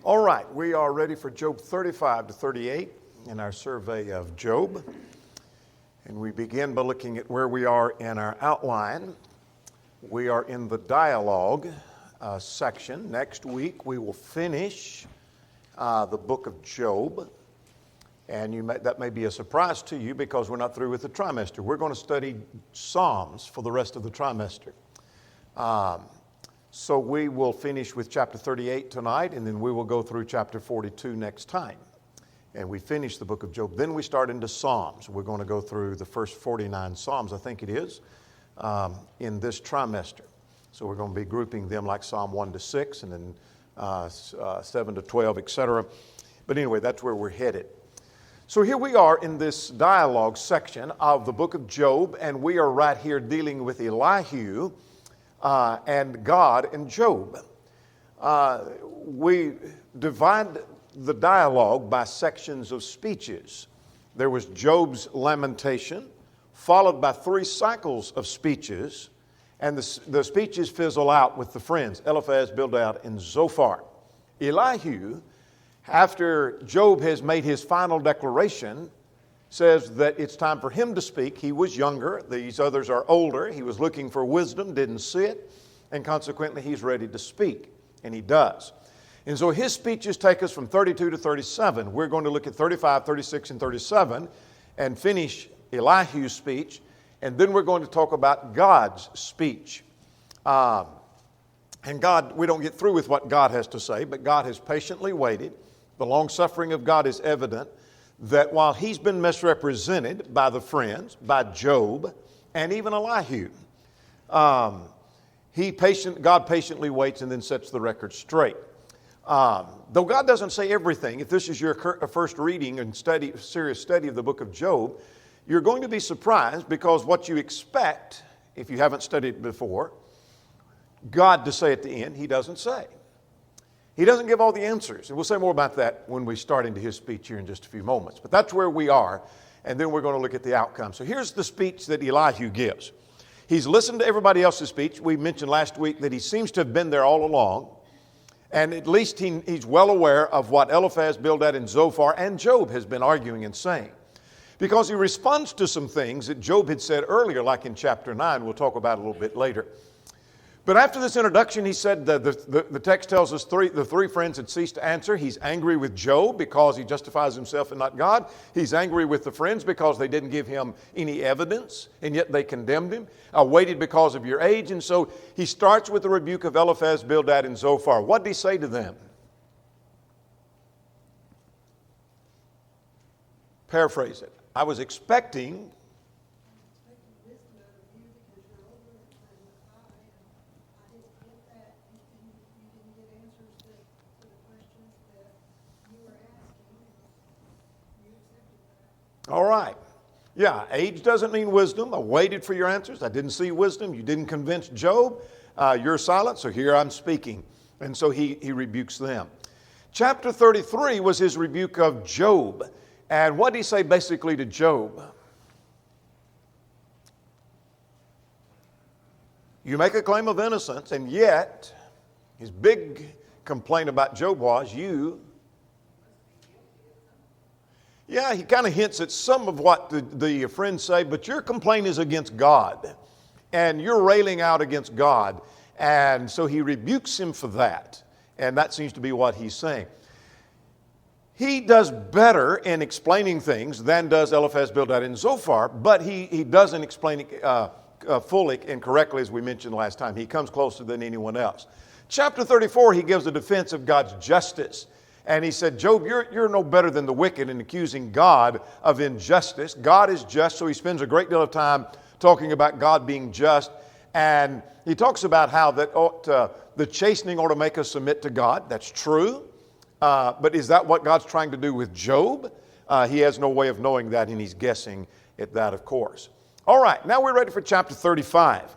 All right, we are ready for Job 35 to 38 in our survey of Job. And we begin by looking at where we are in our outline. We are in the dialogue section. Next week we will finish the book of Job. And that may be a surprise to you because we're not through with the trimester. We're going to study Psalms for the rest of the trimester. So we will finish with chapter 38 tonight, and then we will go through chapter 42 next time. And we finish the book of Job. Then we start into Psalms. We're going to go through the first 49 Psalms, I think it is, in this trimester. So we're going to be grouping them like Psalm 1 to 6, and then 7 to 12, etc. But anyway, that's where we're headed. So here we are in this dialogue section of the book of Job, and we are right here dealing with Elihu and God and Job. We divide the dialogue by sections of speeches. There was Job's lamentation, followed by 3 cycles of speeches, and the speeches fizzle out with the friends, Eliphaz, Bildad, and Zophar. Elihu, after Job has made his final declaration, says that it's time for him to speak. He was younger. These others are older. He was looking for wisdom, didn't see it, and consequently he's ready to speak, and he does. And so his speeches take us from 32 to 37. We're going to look at 35, 36, and 37 and finish Elihu's speech, and then we're going to talk about God's speech. And God, we don't get through with what God has to say, but God has patiently waited. The long-suffering of God is evident that while he's been misrepresented by the friends, by Job, and even Elihu, God patiently waits and then sets the record straight. Though God doesn't say everything, if this is your first reading and serious study of the book of Job, you're going to be surprised because what you expect, if you haven't studied it before, God to say at the end, he doesn't say. He doesn't give all the answers. And we'll say more about that when we start into his speech here in just a few moments. But that's where we are. And then we're going to look at the outcome. So here's the speech that Elihu gives. He's listened to everybody else's speech. We mentioned last week that he seems to have been there all along. And at least he's well aware of what Eliphaz, Bildad, and Zophar and Job has been arguing and saying. Because he responds to some things that Job had said earlier, like in chapter 9. We'll talk about it a little bit later. But after this introduction, he said that the text tells us the 3 friends had ceased to answer. He's angry with Job because he justifies himself and not God. He's angry with the friends because they didn't give him any evidence, and yet they condemned him. Waited because of your age. And so he starts with the rebuke of Eliphaz, Bildad, and Zophar. What did he say to them? Paraphrase it. I was expecting... All right. Yeah, age doesn't mean wisdom. I waited for your answers. I didn't see wisdom. You didn't convince Job. You're silent, so here I'm speaking. And so he rebukes them. Chapter 33 was his rebuke of Job. And what did he say basically to Job? You make a claim of innocence, and yet his big complaint about Job was Yeah, he kind of hints at some of what the friends say, but your complaint is against God, and you're railing out against God. And so he rebukes him for that, and that seems to be what he's saying. He does better in explaining things than does Eliphaz, Bildad, and Zophar, but he doesn't explain it fully and correctly as we mentioned last time. He comes closer than anyone else. Chapter 34, he gives a defense of God's justice. And he said, Job, you're no better than the wicked in accusing God of injustice. God is just, so he spends a great deal of time talking about God being just. And he talks about how that the chastening ought to make us submit to God. That's true. But is that what God's trying to do with Job? He has no way of knowing that, and he's guessing at that, of course. All right, now we're ready for chapter 35.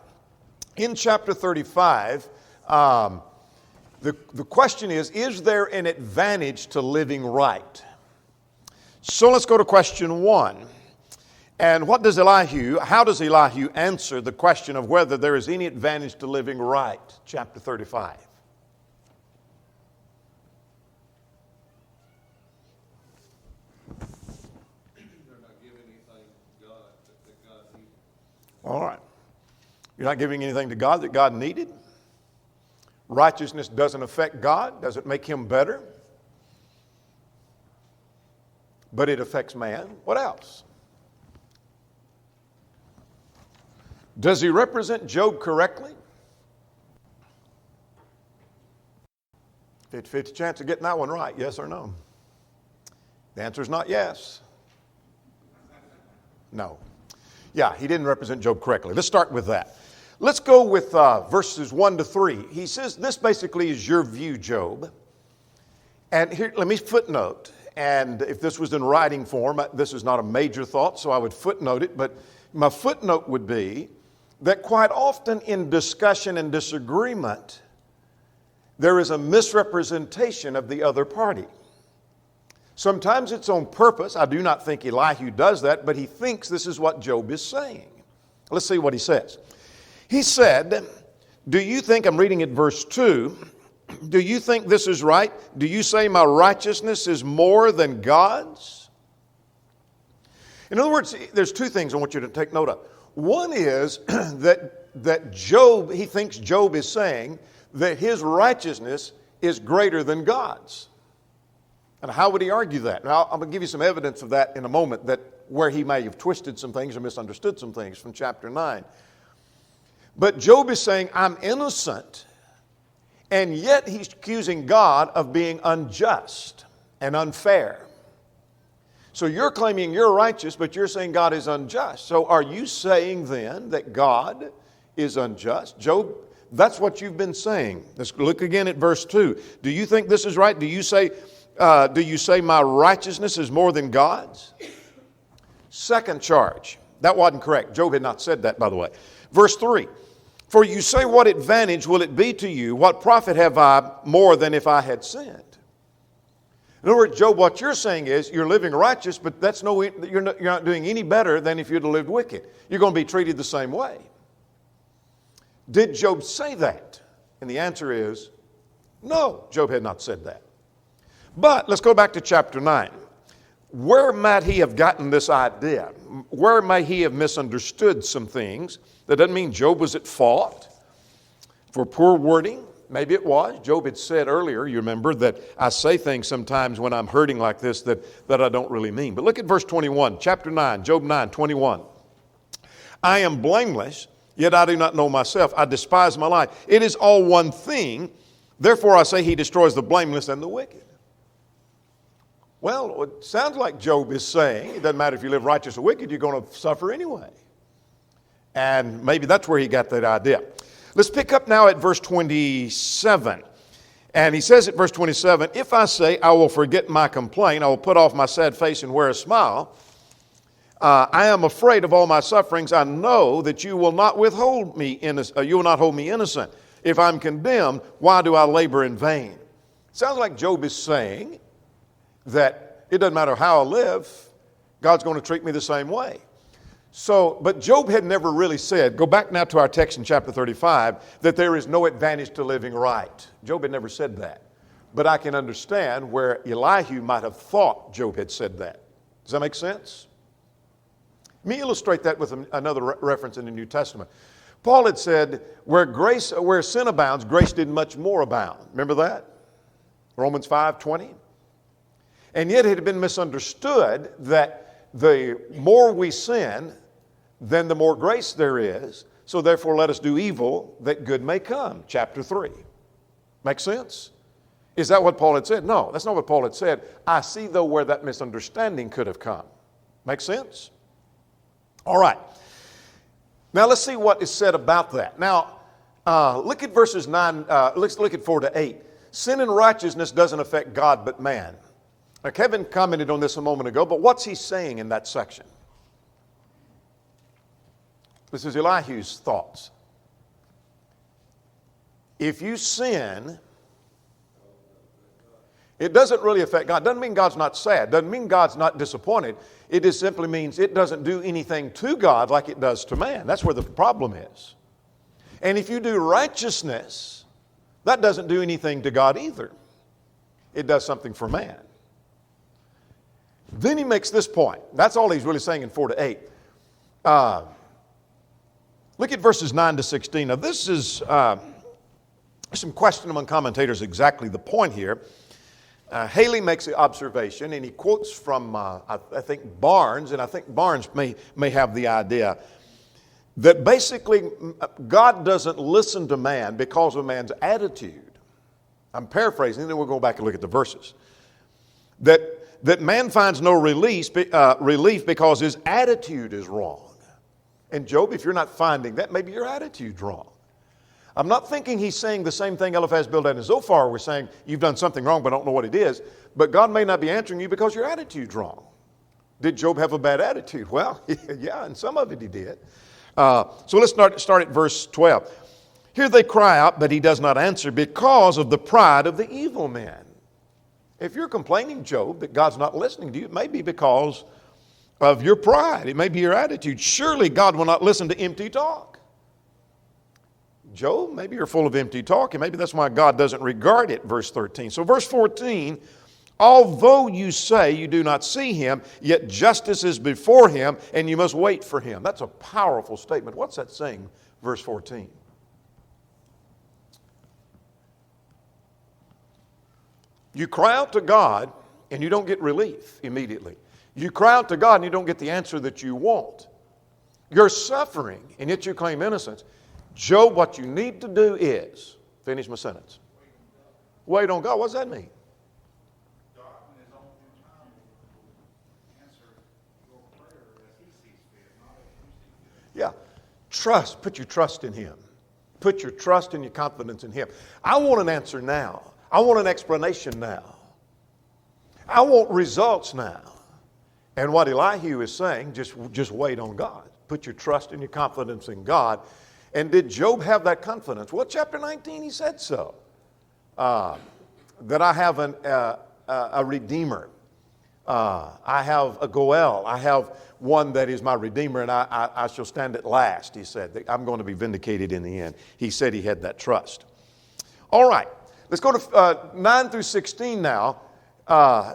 In chapter 35, the question is there an advantage to living right? So let's go to question 1. And how does Elihu answer the question of whether there is any advantage to living right? Chapter 35. You're not giving anything to God that God needed. Righteousness doesn't affect God, doesn't make him better. But it affects man. What else? Does he represent Job correctly? 50-50 chance of getting that one right, yes or no? The answer is not yes. No. Yeah, he didn't represent Job correctly. Let's start with that. Let's go with verses 1 to 3. He says, this basically is your view, Job. And here, let me footnote. And if this was in writing form, this is not a major thought, so I would footnote it. But my footnote would be that quite often in discussion and disagreement, there is a misrepresentation of the other party. Sometimes it's on purpose. I do not think Elihu does that, but he thinks this is what Job is saying. Let's see what he says. He said, do you think, I'm reading at verse 2, do you think this is right? Do you say my righteousness is more than God's? In other words, there's two things I want you to take note of. One is that Job, he thinks Job is saying that his righteousness is greater than God's. And how would he argue that? Now, I'm going to give you some evidence of that in a moment, that where he may have twisted some things or misunderstood some things from chapter 9. But Job is saying, I'm innocent, and yet he's accusing God of being unjust and unfair. So you're claiming you're righteous, but you're saying God is unjust. So are you saying then that God is unjust? Job, that's what you've been saying. Let's look again at verse 2. Do you think this is right? Do you say my righteousness is more than God's? Second charge. That wasn't correct. Job had not said that, by the way. Verse 3. For you say, what advantage will it be to you? What profit have I more than if I had sinned? In other words, Job, what you're saying is you're living righteous, but you're not doing any better than if you'd have lived wicked. You're going to be treated the same way. Did Job say that? And the answer is no, Job had not said that. But let's go back to chapter 9. Where might he have gotten this idea? Where might he have misunderstood some things? That doesn't mean Job was at fault for poor wording. Maybe it was. Job had said earlier, you remember, that I say things sometimes when I'm hurting like this that I don't really mean. But look at verse 21, chapter 9, Job 9, 21. I am blameless, yet I do not know myself. I despise my life. It is all one thing. Therefore I say he destroys the blameless and the wicked. Well, it sounds like Job is saying, it doesn't matter if you live righteous or wicked, you're going to suffer anyway. And maybe that's where he got that idea. Let's pick up now at verse 27. And he says at verse 27, if I say I will forget my complaint, I will put off my sad face and wear a smile, I am afraid of all my sufferings. I know that you will not hold me innocent. If I'm condemned, why do I labor in vain? Sounds like Job is saying that it doesn't matter how I live, God's going to treat me the same way. But Job had never really said, go back now to our text in chapter 35, that there is no advantage to living right. Job had never said that. But I can understand where Elihu might have thought Job had said that. Does that make sense? Let me illustrate that with another reference in the New Testament. Paul had said, where sin abounds, grace did much more abound. Remember that? Romans 5:20. And yet it had been misunderstood that the more we sin, then the more grace there is. So therefore let us do evil that good may come. Chapter 3. Make sense? Is that what Paul had said? No, that's not what Paul had said. I see though where that misunderstanding could have come. Make sense? All right. Now let's see what is said about that. Now look at verses 9, let's look at 4 to 8. Sin and righteousness doesn't affect God but man. Now, Kevin commented on this a moment ago, but what's he saying in that section? This is Elihu's thoughts. If you sin, it doesn't really affect God. Doesn't mean God's not sad. Doesn't mean God's not disappointed. It just simply means it doesn't do anything to God like it does to man. That's where the problem is. And if you do righteousness, that doesn't do anything to God either. It does something for man. Then he makes this point. That's all he's really saying in 4 to 8. Look at verses 9 to 16. Now, this is some question among commentators exactly the point here. Haley makes the observation, and he quotes from, I think, Barnes, and I think Barnes may have the idea that basically God doesn't listen to man because of man's attitude. I'm paraphrasing, and then we'll go back and look at the verses. That man finds no relief because his attitude is wrong. And Job, if you're not finding that, maybe your attitude's wrong. I'm not thinking he's saying the same thing Eliphaz, Bildad, and Zophar were saying, you've done something wrong but I don't know what it is. But God may not be answering you because your attitude's wrong. Did Job have a bad attitude? Well, yeah, and some of it he did. So let's start at verse 12. Here they cry out, but he does not answer because of the pride of the evil men. If you're complaining, Job, that God's not listening to you, it may be because of your pride. It may be your attitude. Surely God will not listen to empty talk. Job, maybe you're full of empty talk, and maybe that's why God doesn't regard it, verse 13. So verse 14, although you say you do not see him, yet justice is before him, and you must wait for him. That's a powerful statement. What's that saying, verse 14? You cry out to God, and you don't get relief immediately. You cry out to God, and you don't get the answer that you want. You're suffering, and yet you claim innocence. Job, what you need to do is, finish my sentence. Wait on God. What does that mean? God in his own time will answer your prayer as he sees fit, not as you see fit. Yeah. Trust. Put your trust in him. Put your trust and your confidence in him. I want an answer now. I want an explanation now. I want results now. And what Elihu is saying, just wait on God. Put your trust and your confidence in God. And did Job have that confidence? Well, chapter 19, he said so. That I have a redeemer. I have a Goel. I have one that is my redeemer, and I shall stand at last, he said. I'm going to be vindicated in the end. He said he had that trust. All right, let's go to 9 through 16 now.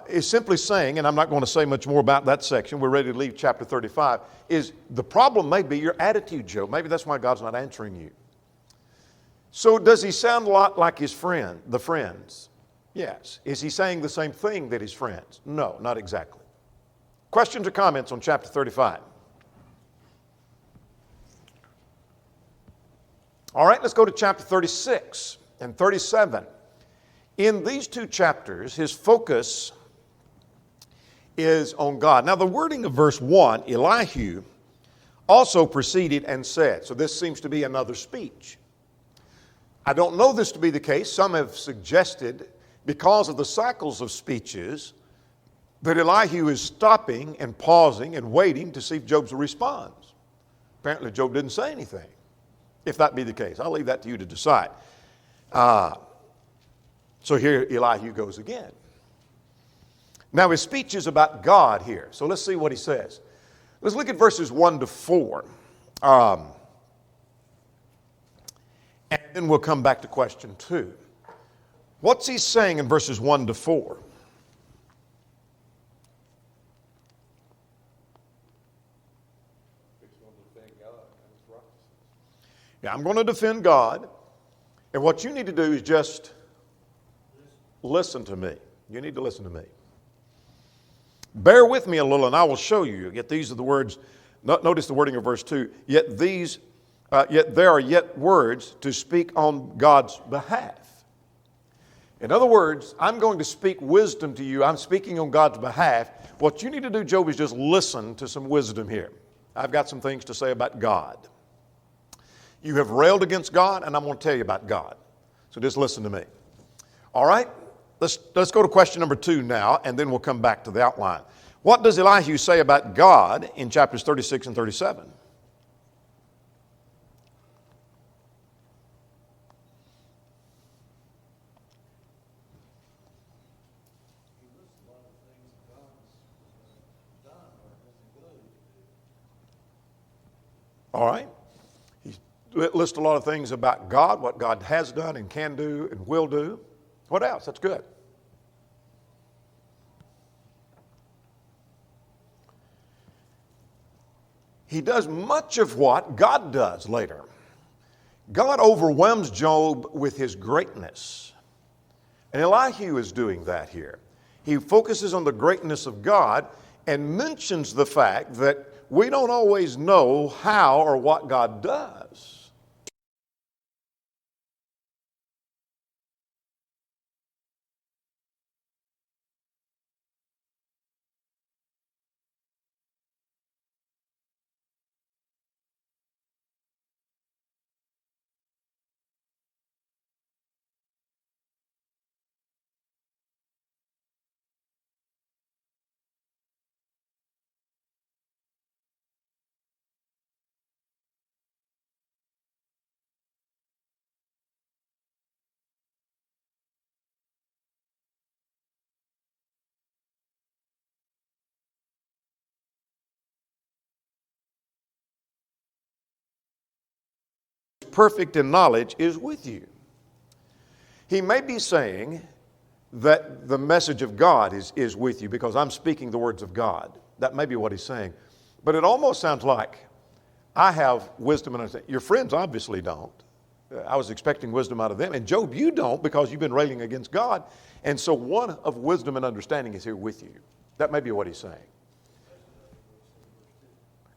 Is simply saying, and I'm not going to say much more about that section, we're ready to leave chapter 35, is the problem may be your attitude, Job. Maybe that's why God's not answering you. So does he sound a lot like his friend, the friends? Yes. Is he saying the same thing that his friends? No, not exactly. Questions or comments on chapter 35? All right, let's go to chapter 36 and 37. In these two chapters, his focus is on God. Now, the wording of verse 1, Elihu, also proceeded and said. So this seems to be another speech. I don't know this to be the case. Some have suggested, because of the cycles of speeches, that Elihu is stopping and pausing and waiting to see if Job responds. Apparently, Job didn't say anything. If that be the case, I'll leave that to you to decide. So here Elihu goes again. Now his speech is about God here. So let's see what he says. Let's look at verses 1 to 4. And then we'll come back to question 2. What's he saying in verses 1 to 4? Yeah, I'm going to defend God. And what you need to do is just listen to me. You need to listen to me. Bear with me a little and I will show you. Yet these are the words. Notice the wording of verse 2. Yet there are yet words to speak on God's behalf. In other words, I'm going to speak wisdom to you. I'm speaking on God's behalf. What you need to do, Job, is just listen to some wisdom here. I've got some things to say about God. You have railed against God, and I'm going to tell you about God. So just listen to me. All right? Let's go to question number 2 now, and then we'll come back to the outline. What does Elihu say about God in chapters 36 and 37? All right? He lists a lot of things about God, what God has done and can do and will do. What else? That's good. he does much of what God does later. God overwhelms Job with his greatness. And Elihu is doing that here. He focuses on the greatness of God and mentions the fact that we don't always know how or what God does. Perfect in knowledge is with you. He may be saying that the message of God is with you because I'm speaking the words of God. That may be what he's saying. But it almost sounds like I have wisdom and understanding. Your friends obviously don't. I was expecting wisdom out of them. And Job, you don't because you've been railing against God. And so one of wisdom and understanding is here with you. That may be what he's saying.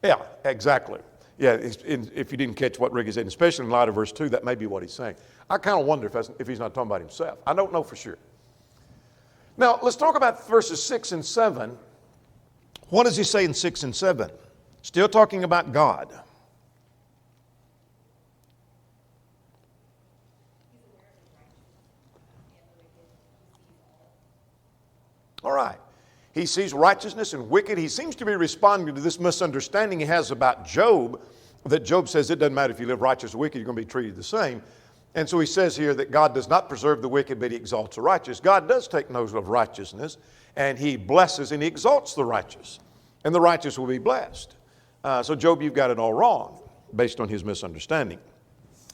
Yeah, exactly. Yeah, if you didn't catch what Rick is saying, especially in light of verse 2, that may be what he's saying. I kind of wonder if he's not talking about himself. I don't know for sure. Now, let's talk about verses 6 and 7. What does he say in 6 and 7? Still talking about God. All right. He sees righteousness and wicked. He seems to be responding to this misunderstanding he has about Job, that Job says it doesn't matter if you live righteous or wicked, you're going to be treated the same. And so he says here that God does not preserve the wicked, but he exalts the righteous. God does take note of righteousness, and he blesses and he exalts the righteous. And the righteous will be blessed. So Job, you've got it all wrong based on his misunderstanding.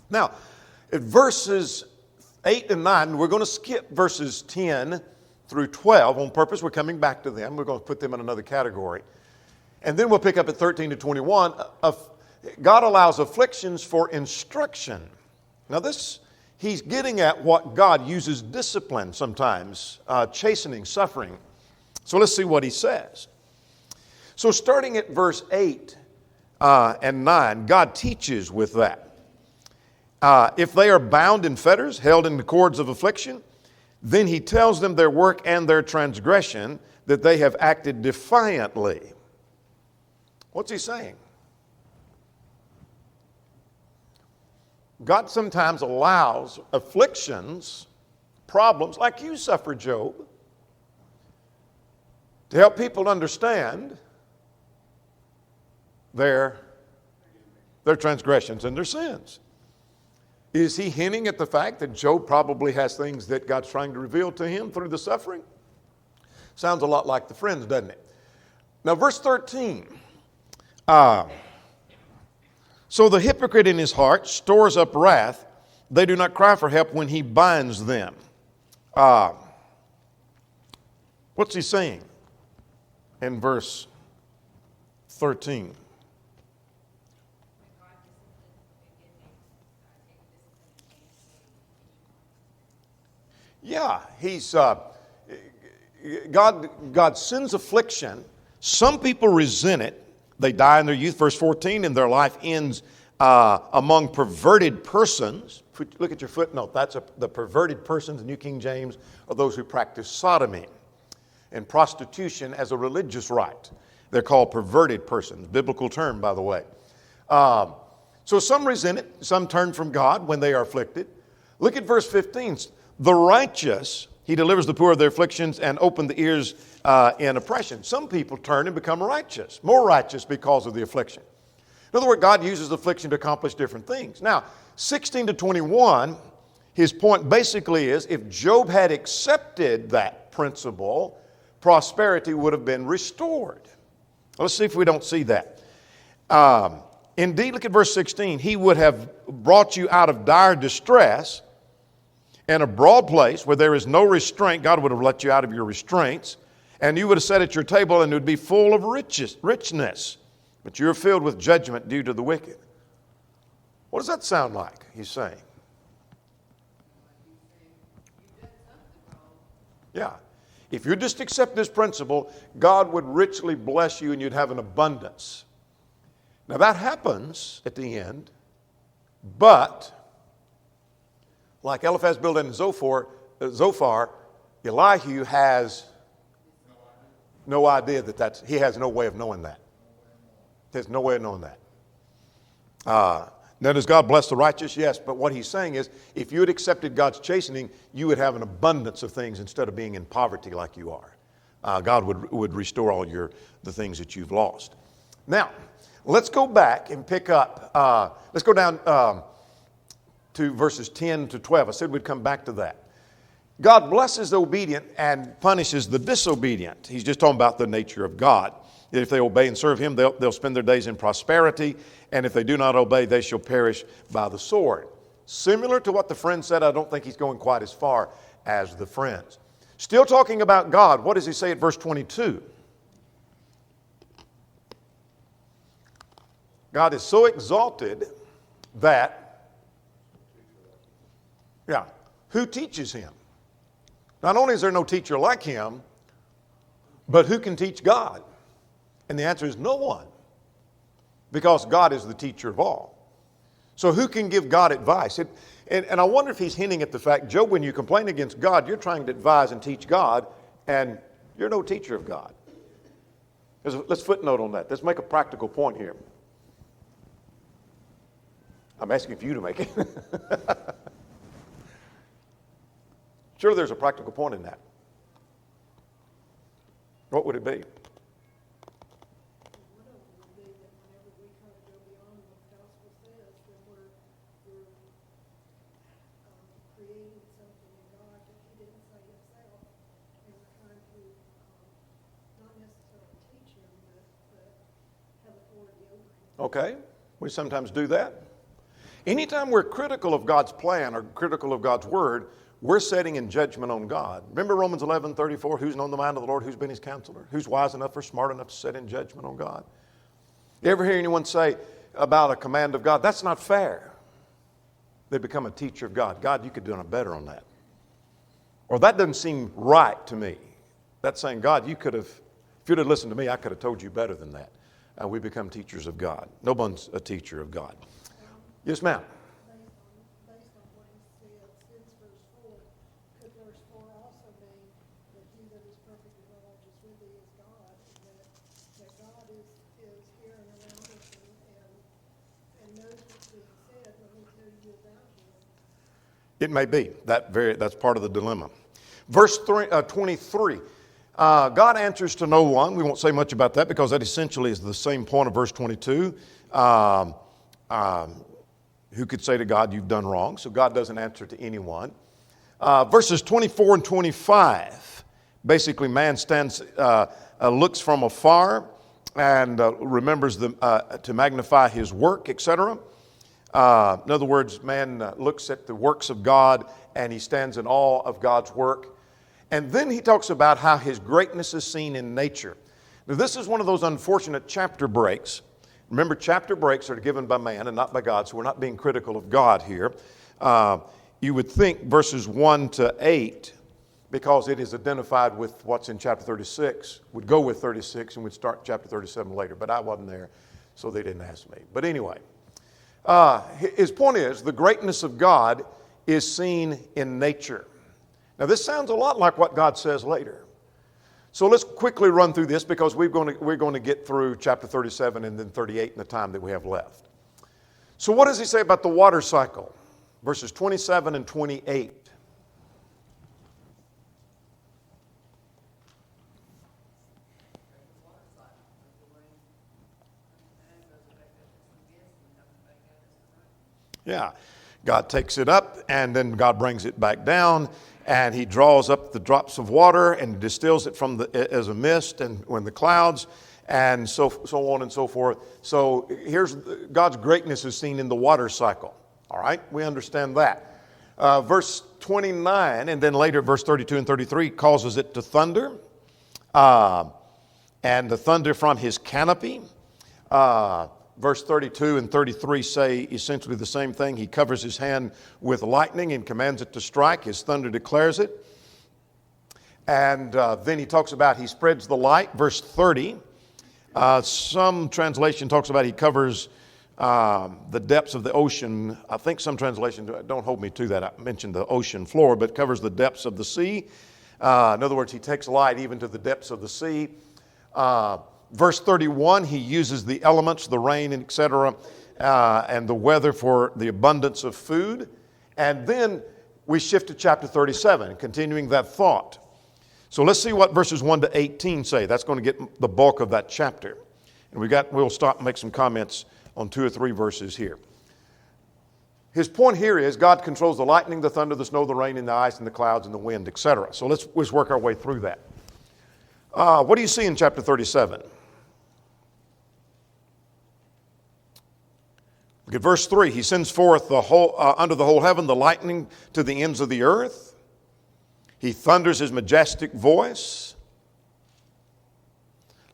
Now, at verses 8 and 9, we're going to skip verses 10 through 12 on purpose. We're coming back to them. We're going to put them in another category. And then we'll pick up at 13 to 21. God allows afflictions for instruction. Now this, he's getting at what God uses discipline sometimes, chastening, suffering. So let's see what he says. So starting at verse 8 and 9, God teaches with that. If they are bound in fetters, held in the cords of affliction, then he tells them their work and their transgression, that they have acted defiantly. What's he saying? God sometimes allows afflictions, problems like you suffered, Job, to help people understand their transgressions and their sins. Is he hinting at the fact that Job probably has things that God's trying to reveal to him through the suffering? Sounds a lot like the friends, doesn't it? Now, verse 13. So the hypocrite in his heart stores up wrath. They do not cry for help when he binds them. What's he saying in verse 13? Yeah, God sends affliction. Some people resent it. They die in their youth. Verse 14, and their life ends among perverted persons. Look at your footnote. That's the perverted persons, the New King James, are those who practice sodomy and prostitution as a religious rite. They're called perverted persons. Biblical term, by the way. So some resent it. Some turn from God when they are afflicted. Look at verse 15. The righteous, he delivers the poor of their afflictions and open the ears in oppression. Some people turn and become righteous, more righteous because of the affliction. In other words, God uses affliction to accomplish different things. Now, 16 to 21, his point basically is if Job had accepted that principle, prosperity would have been restored. Let's see if we don't see that. Indeed, look at verse 16. He would have brought you out of dire distress and a broad place where there is no restraint. God would have let you out of your restraints. And you would have sat at your table and it would be full of richness. but you're filled with judgment due to the wicked. What does that sound like? He's saying. Yeah. If you just accept this principle, God would richly bless you and you'd have an abundance. Now that happens at the end, but like Eliphaz, Bildad, and Zophar, Elihu has no idea that he has no way of knowing that. There's no way of knowing that. Now, does God bless the righteous? Yes, but what he's saying is, if you had accepted God's chastening, you would have an abundance of things instead of being in poverty like you are. God would restore all the things that you've lost. Now, let's go back and pick up, let's go down to verses 10 to 12. I said we'd come back to that. God blesses the obedient and punishes the disobedient. He's just talking about the nature of God. If they obey and serve him, they'll spend their days in prosperity. And if they do not obey, they shall perish by the sword. Similar to what the friend said, I don't think he's going quite as far as the friends. Still talking about God, what does he say at verse 22? God is so exalted that, who teaches him? Not only is there no teacher like him, but who can teach God? And the answer is no one, because God is the teacher of all. So who can give God advice? And I wonder if he's hinting at the fact, Job, when you complain against God, you're trying to advise and teach God, and you're no teacher of God. Let's footnote on that. Let's make a practical point here. I'm asking for you to make it. Sure, there's a practical point in that. What would it be? Okay, we sometimes do that. Anytime we're critical of God's plan or critical of God's word, we're setting in judgment on God. Remember Romans 11:34, who's known the mind of the Lord, who's been his counselor, who's wise enough or smart enough to set in judgment on God? You ever hear anyone say about a command of God, that's not fair? They become a teacher of God. God, you could do better on that. Or that doesn't seem right to me. That's saying, God, if you'd have listened to me, I could have told you better than that. We become teachers of God. No one's a teacher of God. Yes, ma'am. Based on what he said since verse 4, could verse 4 also mean that he that is perfect and righteous with thee is God, and that God is here and around us and knows what's being said when we tell you about him? It may be. That's part of the dilemma. Verse 23. God answers to no one. We won't say much about that because that essentially is the same point of verse 22. Who could say to God, you've done wrong? So God doesn't answer to anyone. Verses 24 and 25. Basically, man looks from afar and remembers to magnify his work, etc. In other words, man looks at the works of God and he stands in awe of God's work. And then he talks about how his greatness is seen in nature. Now, this is one of those unfortunate chapter breaks. Remember, chapter breaks are given by man and not by God, so we're not being critical of God here. You would think verses 1 to 8, because it is identified with what's in chapter 36, would go with 36 and would start chapter 37 later, but I wasn't there, so they didn't ask me. But anyway, his point is the greatness of God is seen in nature. Now, this sounds a lot like what God says later. So let's quickly run through this because we're going to get through chapter 37 and then 38 in the time that we have left. So what does he say about the water cycle? Verses 27 and 28. Yeah, God takes it up and then God brings it back down. And he draws up the drops of water and distills it as a mist and when the clouds and so on and so forth. So here's God's greatness is seen in the water cycle. All right, we understand that. Verse 29 and then later verse 32 and 33 causes it to thunder. And the thunder from his canopy. Verse 32 and 33 say essentially the same thing. He covers his hand with lightning and commands it to strike. His thunder declares it. And then he talks about he spreads the light. Verse 30. Some translation talks about he covers the depths of the ocean. I think some translation, don't hold me to that, I mentioned the ocean floor, but covers the depths of the sea. In other words, he takes light even to the depths of the sea. Verse 31, he uses the elements, the rain, etc., and the weather for the abundance of food. And then we shift to chapter 37, continuing that thought. So let's see what verses 1 to 18 say. That's going to get the bulk of that chapter. And we'll stop and make some comments on 2 or 3 verses here. His point here is God controls the lightning, the thunder, the snow, the rain, and the ice, and the clouds, and the wind, etc. So let's work our way through that. What do you see in chapter 37? Look at verse 3. He sends forth under the whole heaven the lightning to the ends of the earth. He thunders his majestic voice.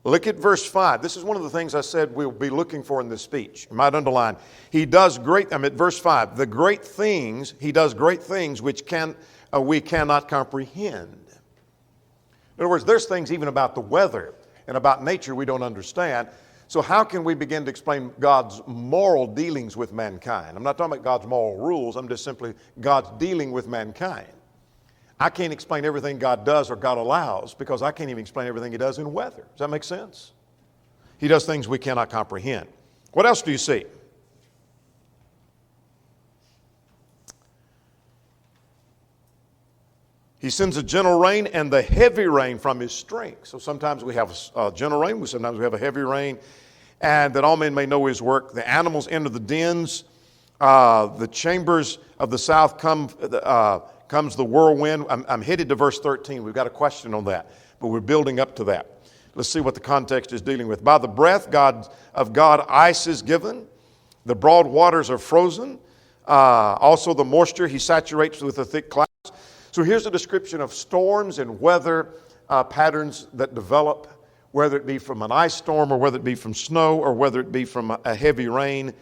Look at verse 5. This is one of the things I said we'll be looking for in this speech. You might underline. He does at verse 5. He does great things which we cannot comprehend. In other words, there's things even about the weather and about nature we don't understand. So how can we begin to explain God's moral dealings with mankind? I'm not talking about God's moral rules. I'm just simply God's dealing with mankind. I can't explain everything God does or God allows because I can't even explain everything He does in weather. Does that make sense? He does things we cannot comprehend. What else do you see? He sends a gentle rain and the heavy rain from His strength. So sometimes we have a gentle rain, sometimes we have a heavy rain, and that all men may know His work. The animals enter the dens. The chambers of the south comes the whirlwind. I'm headed to verse 13. We've got a question on that, but we're building up to that. Let's see what the context is dealing with. By the breath of God, ice is given. The broad waters are frozen. Also the moisture He saturates with the thick clouds. So here's a description of storms and weather patterns that develop, whether it be from an ice storm or whether it be from snow or whether it be from a heavy rain.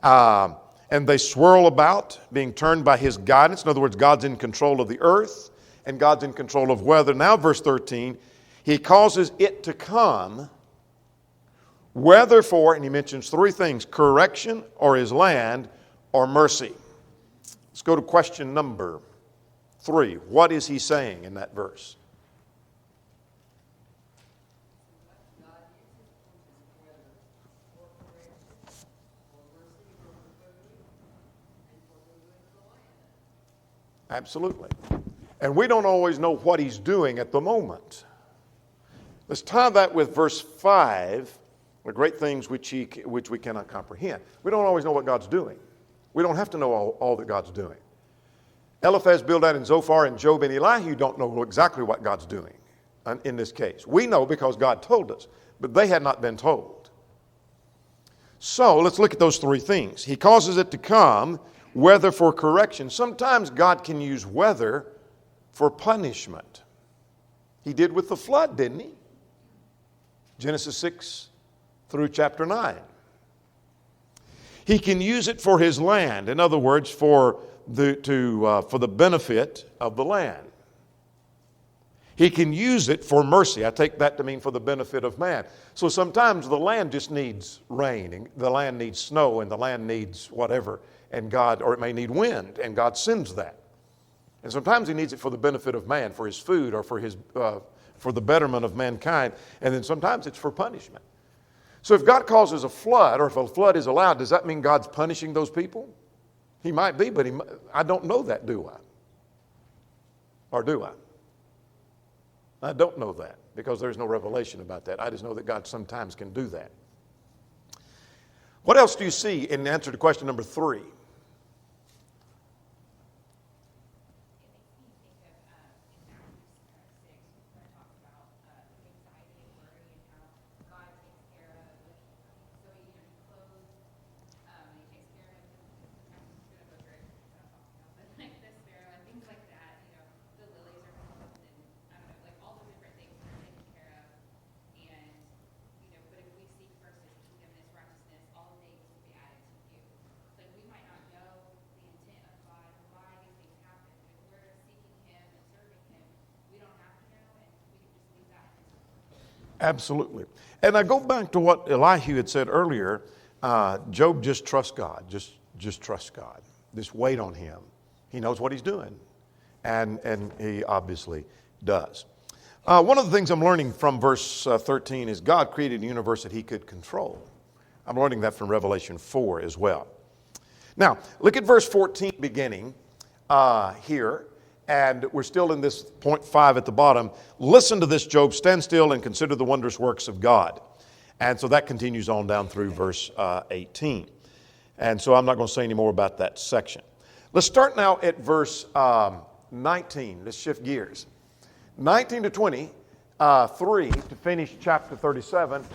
And they swirl about, being turned by His guidance. In other words, God's in control of the earth and God's in control of weather. Now, verse 13, He causes it to come, whether for, and He mentions 3 things, correction or His land or mercy. Let's go to question number 3. What is He saying in that verse? Absolutely. And we don't always know what He's doing at the moment. Let's tie that with verse 5, the great things which we cannot comprehend. We don't always know what God's doing. We don't have to know all that God's doing. Eliphaz, Bildad, and Zophar, and Job, and Elihu don't know exactly what God's doing in this case. We know because God told us, but they had not been told. So let's look at those 3 things. He causes it to come, weather for correction. Sometimes God can use weather for punishment. He did with the flood, didn't He? Genesis 6 through chapter 9. He can use it for His land. In other words, for the benefit of the land. He can use it for mercy. I take that to mean for the benefit of man. So sometimes the land just needs rain, and the land needs snow, and the land needs whatever, or it may need wind, and God sends that. And sometimes He needs it for the benefit of man, for his food, or for the betterment of mankind, and then sometimes it's for punishment. So if God causes a flood, or if a flood is allowed, does that mean God's punishing those people? He might be, but I don't know that, do I? Or do I? I don't know that because there's no revelation about that. I just know that God sometimes can do that. What else do you see in answer to question number 3? Absolutely. And I go back to what Elihu had said earlier. Job, just trust God. Just trust God. Just wait on him. He knows what he's doing. And he obviously does. One of the things I'm learning from verse 13 is God created a universe that he could control. I'm learning that from Revelation 4 as well. Now, look at verse 14 beginning here. And we're still in this point 5 at the bottom. Listen to this, Job. Stand still and consider the wondrous works of God. And so that continues on down through verse 18. And so I'm not going to say any more about that section. Let's start now at verse 19. Let's shift gears. 19 to 23 to finish chapter 37.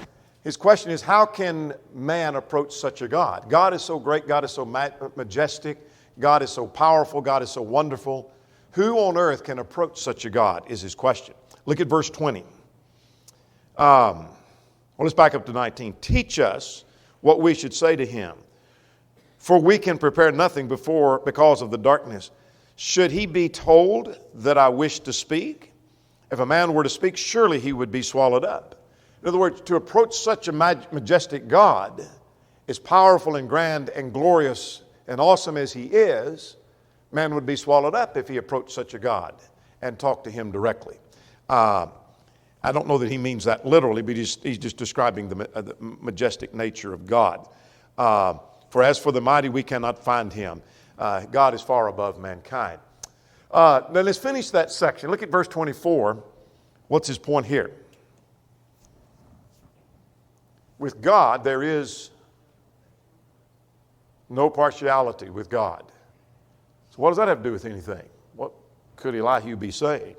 His question is, how can man approach such a God? God is so great. God is so majestic. God is so powerful. God is so wonderful. Who on earth can approach such a God is his question. Look at verse 20. Well, let's back up to 19. Teach us what we should say to him, for we can prepare nothing because of the darkness. Should he be told that I wish to speak? If a man were to speak, surely he would be swallowed up. In other words, to approach such a majestic God, as powerful and grand and glorious and awesome as he is, man would be swallowed up if he approached such a God and talked to him directly. I don't know that he means that literally, but he's just describing the majestic nature of God. For as for the mighty, we cannot find him. God is far above mankind. Now let's finish that section. Look at verse 24. What's his point here? With God, there is no partiality with God. So what does that have to do with anything? What could Elihu be saying?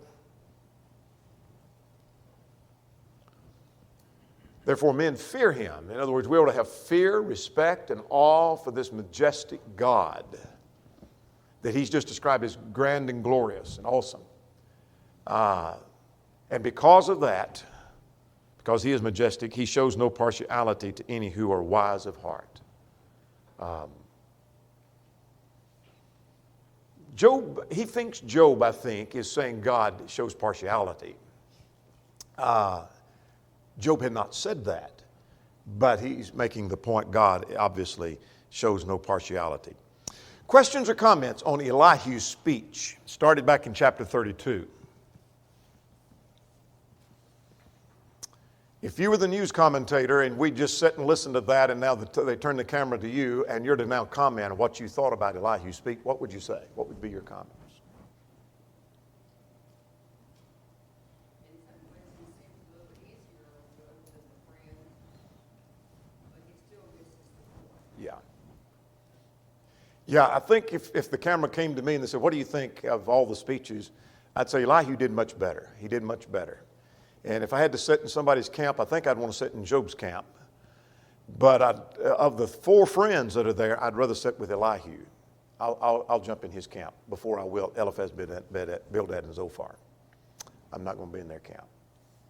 Therefore, men fear him. In other words, we ought to have fear, respect, and awe for this majestic God that he's just described as grand and glorious and awesome. And because of that, because he is majestic, he shows no partiality to any who are wise of heart. Job, he thinks Job, I think, is saying God shows partiality. Job had not said that, but he's making the point God obviously shows no partiality. Questions or comments on Elihu's speech? Started back in chapter 32. If you were the news commentator and we just sit and listen to that and now they turn the camera to you and you're to now comment on what you thought about Elihu's speech, what would you say? What would be your comments? In some ways, he seems a little easier on Job than the friend, but he still misses the point. Yeah. Yeah, I think if the camera came to me and they said, what do you think of all the speeches? I'd say Elihu did much better. He did much better. And if I had to sit in somebody's camp, I think I'd want to sit in Job's camp. But of the 4 friends that are there, I'd rather sit with Elihu. I'll jump in his camp before I will Eliphaz, Bildad, and Zophar. I'm not going to be in their camp.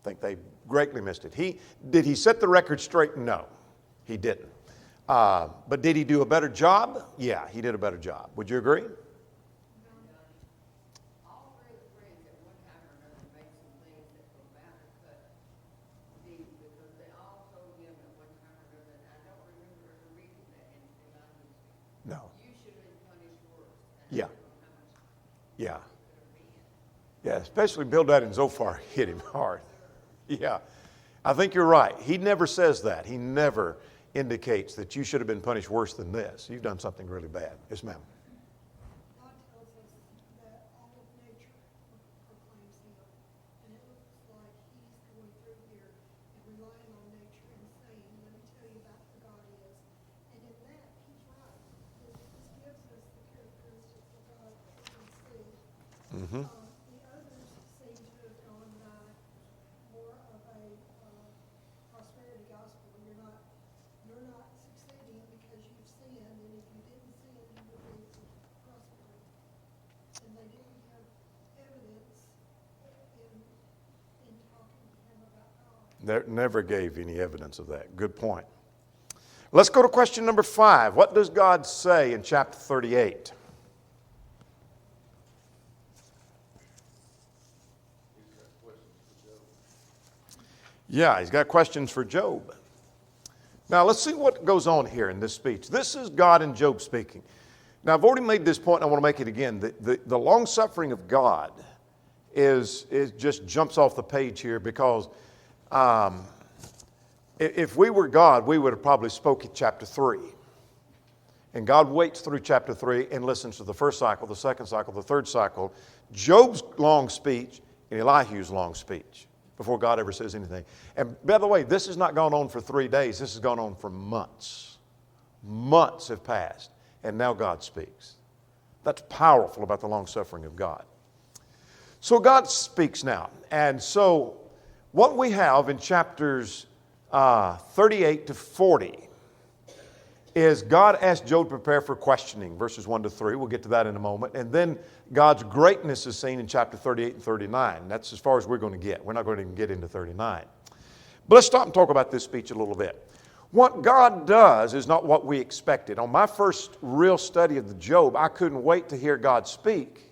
I think they greatly missed it. Did he set the record straight? No, he didn't. But did he do a better job? Yeah, he did a better job. Would you agree? All 3 of the friends at one time or another made some things that were bound to cut deep because they all told him at one time or another, and I don't remember ever reading that in Elihu's speech. No. You should have been punished worse. Yeah. I don't know how much Yeah. it could have been. Yeah, especially Bildad and Zophar hit him hard. Yeah, I think you're right. He never says that. He never indicates that you should have been punished worse than this. You've done something really bad. Yes, ma'am. God tells us that all of nature proclaims him. And it looks like he's going through here and relying on nature and saying, let me tell you about who God is. And in that, he's right. This gives us the characteristics of God that we can see. Mm-hmm. The others seem to have gone by more of a prosperity gospel. You're not succeeding because you've sinned, and if you didn't sin, you would be prospering. And they didn't have evidence in talking to him about God. Never gave any evidence of that. Good point. Let's go to question number 5. What does God say in chapter 38? Yeah, he's got questions for Job. Now, let's see what goes on here in this speech. This is God and Job speaking. Now, I've already made this point, and I want to make it again. The long-suffering of God is just jumps off the page here because if we were God, we would have probably spoke at chapter 3. And God waits through chapter 3 and listens to the first cycle, the second cycle, the third cycle, Job's long speech, and Elihu's long speech before God ever says anything. And by the way, this has not gone on for 3 days. This has gone on for months. Months have passed, and now God speaks. That's powerful about the long-suffering of God. So God speaks now. And so what we have in chapters 38 to 40 is God asked Job to prepare for questioning, verses 1 to 3. We'll get to that in a moment. And then God's greatness is seen in chapter 38 and 39. That's as far as we're going to get. We're not going to even get into 39. But let's stop and talk about this speech a little bit. What God does is not what we expected. On my first real study of the Job, I couldn't wait to hear God speak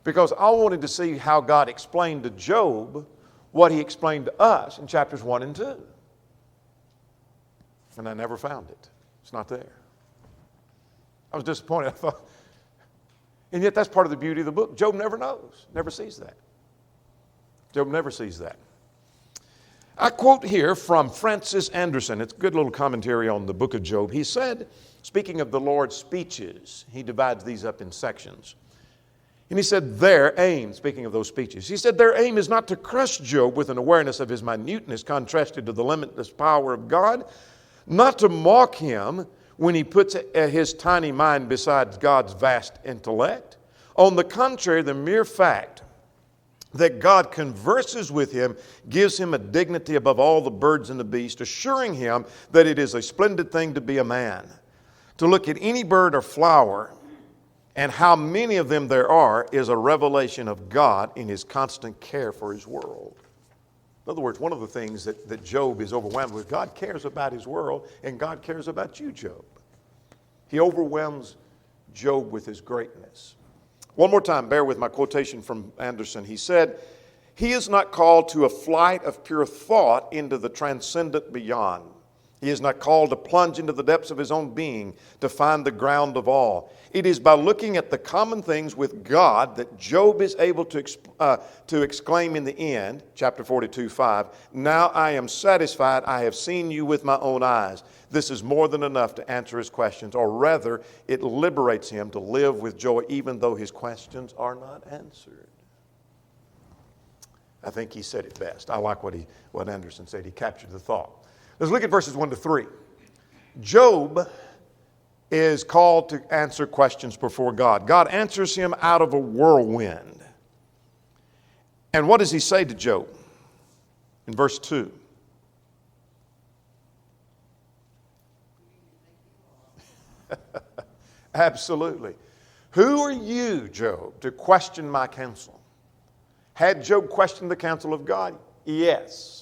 because I wanted to see how God explained to Job what he explained to us in chapters 1 and 2. And I never found it. It's not there. I was disappointed. I thought, and yet that's part of the beauty of the book. Job never knows, never sees that. Job never sees that. I quote here from Francis Anderson. It's a good little commentary on the book of Job. He said, speaking of the Lord's speeches, he divides these up in sections. And he said, their aim, speaking of those speeches, he said, their aim is not to crush Job with an awareness of his minuteness contrasted to the limitless power of God, not to mock him when he puts his tiny mind beside God's vast intellect. On the contrary, the mere fact that God converses with him gives him a dignity above all the birds and the beasts, assuring him that it is a splendid thing to be a man. To look at any bird or flower and how many of them there are is a revelation of God in his constant care for his world. In other words, one of the things that Job is overwhelmed with, God cares about his world and God cares about you, Job. He overwhelms Job with his greatness. One more time, bear with my quotation from Anderson. He said, he is not called to a flight of pure thought into the transcendent beyond. He is not called to plunge into the depths of his own being to find the ground of all. It is by looking at the common things with God that Job is able to exclaim in the end, chapter 42:5, now I am satisfied, I have seen you with my own eyes. This is more than enough to answer his questions, or rather, it liberates him to live with joy even though his questions are not answered. I think he said it best. I like what Anderson said. He captured the thought. Let's look at verses 1 to 3. Job is called to answer questions before God. God answers him out of a whirlwind. And what does he say to Job? In verse 2. Absolutely. Who are you, Job, to question my counsel? Had Job questioned the counsel of God? Yes.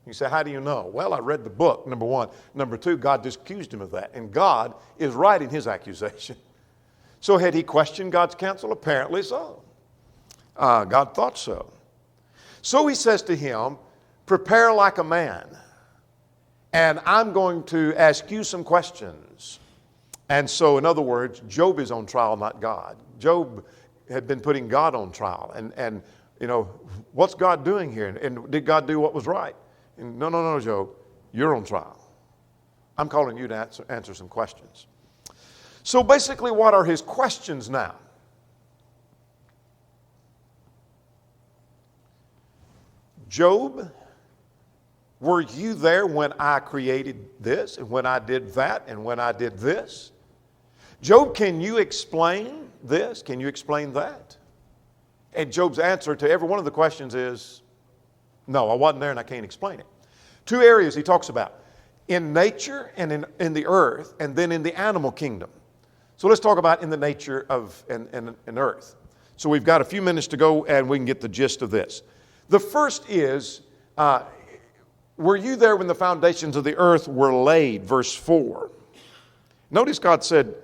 You say, how do you know? Well, I read the book, number one. Number two, God just accused him of that. And God is right in his accusation. So had he questioned God's counsel? Apparently so. God thought so. So he says to him, prepare like a man. And I'm going to ask you some questions. And so, in other words, Job is on trial, not God. Job had been putting God on trial. And you know, what's God doing here? And did God do what was right? And no, Job, you're on trial. I'm calling you to answer some questions. So basically, what are his questions now? Job, were you there when I created this and when I did that and when I did this? Job, can you explain this? Can you explain that? And Job's answer to every one of the questions is, no, I wasn't there and I can't explain it. Two areas he talks about, in nature and in the earth, and then in the animal kingdom. So let's talk about in the nature of and earth. So we've got a few minutes to go and we can get the gist of this. The first is, were you there when the foundations of the earth were laid? Verse 4. Notice God said,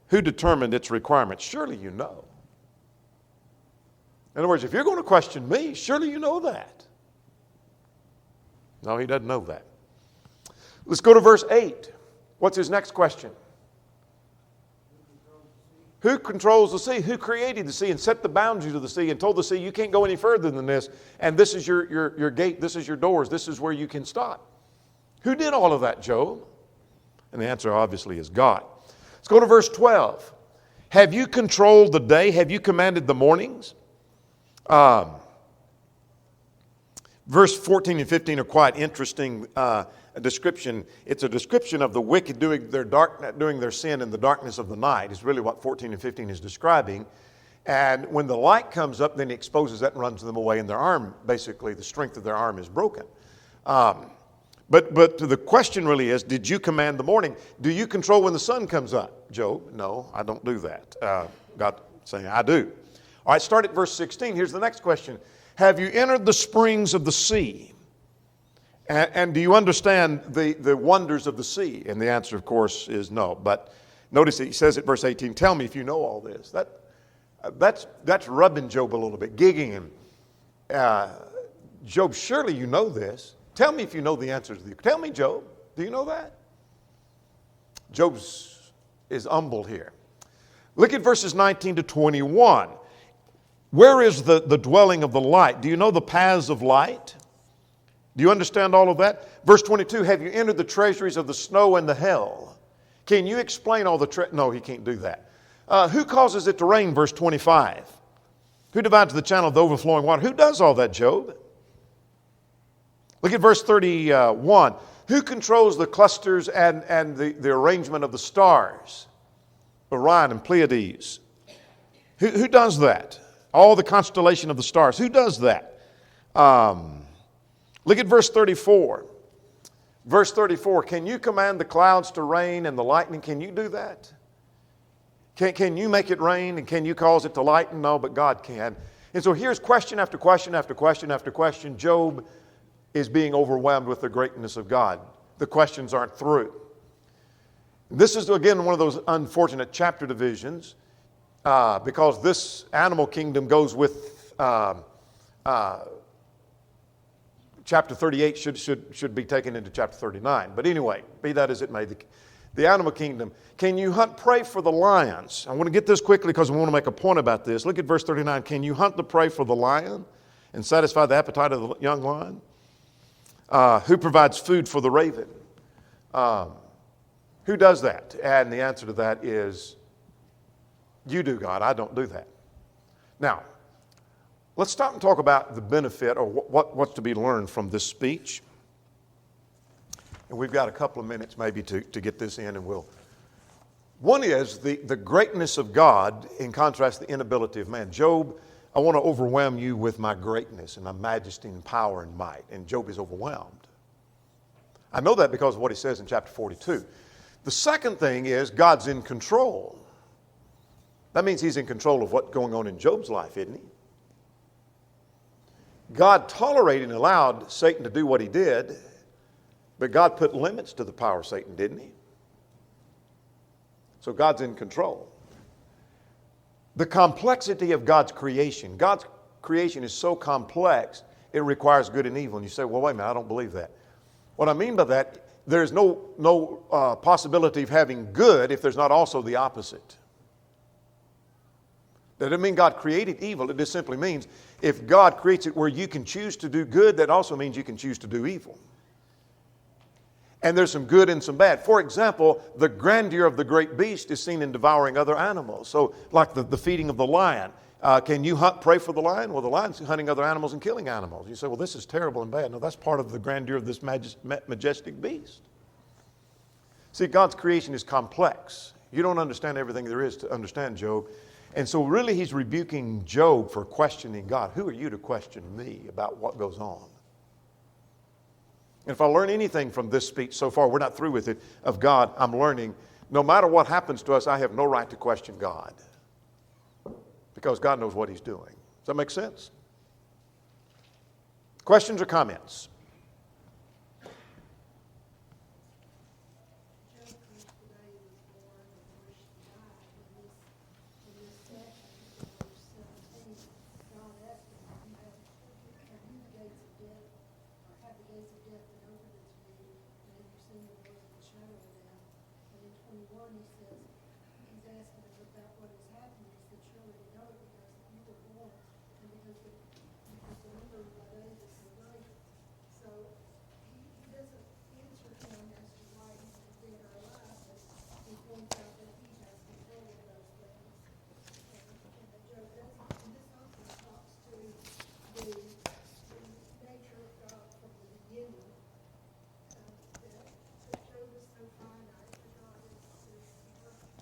who determined its requirements? Surely you know. In other words, if you're going to question me, surely you know that. No, he doesn't know that. Let's go to verse 8. What's his next question? Who controls the sea? Who created the sea and set the boundaries of the sea and told the sea, you can't go any further than this, and this is your gate, this is your doors, this is where you can stop? Who did all of that, Job? And the answer obviously is God. Let's go to verse 12. Have you controlled the day? Have you commanded the mornings? Verse 14 and 15 are quite interesting description. It's a description of the wicked doing their sin in the darkness of the night is really what 14 and 15 is describing. And when the light comes up, then he exposes that and runs them away, and their arm, basically the strength of their arm is broken. But the question really is, did you command the morning? Do you control when the sun comes up? Job, no, I don't do that. God saying, I do. All right, start at verse 16. Here's the next question. Have you entered the springs of the sea? And do you understand the wonders of the sea? And the answer, of course, is no. But notice he says at verse 18, tell me if you know all this. That's rubbing Job a little bit, gigging him. Job, surely you know this. Tell me if you know the answers. Tell me, Job, do you know that? Job is humbled here. Look at verses 19 to 21. Where is the dwelling of the light? Do you know the paths of light? Do you understand all of that? Verse 22, have you entered the treasuries of the snow and the hell? Can you explain all the no, he can't do that. Who causes it to rain? Verse 25. Who divides the channel of the overflowing water? Who does all that, Job? Look at verse 31. Who controls the clusters and the arrangement of the stars? Orion and Pleiades. Who does that? All the constellation of the stars. Who does that? Look at verse 34. Verse 34, can you command the clouds to rain and the lightning? Can you do that? Can you make it rain and can you cause it to lighten? No, but God can. And so here's question after question after question after question. Job is being overwhelmed with the greatness of God. The questions aren't through. This is, again, one of those unfortunate chapter divisions because this animal kingdom goes with chapter 38 should be taken into chapter 39. But anyway, be that as it may, the animal kingdom. Can you hunt prey for the lions? I want to get this quickly because I want to make a point about this. Look at verse 39. Can you hunt the prey for the lion and satisfy the appetite of the young lion? Who provides food for the raven? Who does that? And the answer to that is, you do, God. I don't do that. Now, let's stop and talk about the benefit or what's to be learned from this speech. And we've got a couple of minutes maybe to get this in, and we'll. One is the greatness of God in contrast to the inability of man. Job, I want to overwhelm you with my greatness and my majesty and power and might. And Job is overwhelmed. I know that because of what he says in chapter 42. The second thing is God's in control. That means he's in control of what's going on in Job's life, isn't he? God tolerated and allowed Satan to do what he did, but God put limits to the power of Satan, didn't he? So God's in control. The complexity of God's creation. God's creation is so complex, it requires good and evil. And you say, well, wait a minute, I don't believe that. What I mean by that, there's no possibility of having good if there's not also the opposite. That doesn't mean God created evil. It just simply means if God creates it where you can choose to do good, that also means you can choose to do evil. And there's some good and some bad. For example, the grandeur of the great beast is seen in devouring other animals. So like the feeding of the lion. Can you pray for the lion? Well, the lion's hunting other animals and killing animals. You say, well, this is terrible and bad. No, that's part of the grandeur of this majestic beast. See, God's creation is complex. You don't understand everything there is to understand, Job. And so really he's rebuking Job for questioning God. Who are you to question me about what goes on? And if I learn anything from this speech so far, we're not through with it, of God, I'm learning no matter what happens to us, I have no right to question God. Because God knows what he's doing. Does that make sense? Questions or comments? Have the gates of death 21, he says, he's asking him about what has happened. He said, surely you know it because you were born and because the number of my days is so great. So he doesn't answer him as to why he's dead or alive, but he points out that he has control of those things. And that Job doesn't. And this also talks to the nature of God from the beginning. That Job is so finite, that God is perfect.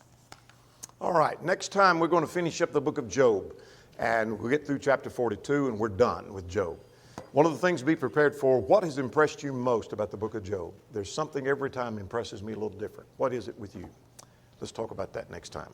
All right, next time we're going to finish up the book of Job, and we'll get through chapter 42, and we're done with Job. One of the things to be prepared for, what has impressed you most about the book of Job? There's something every time impresses me a little different. What is it with you? Let's talk about that next time.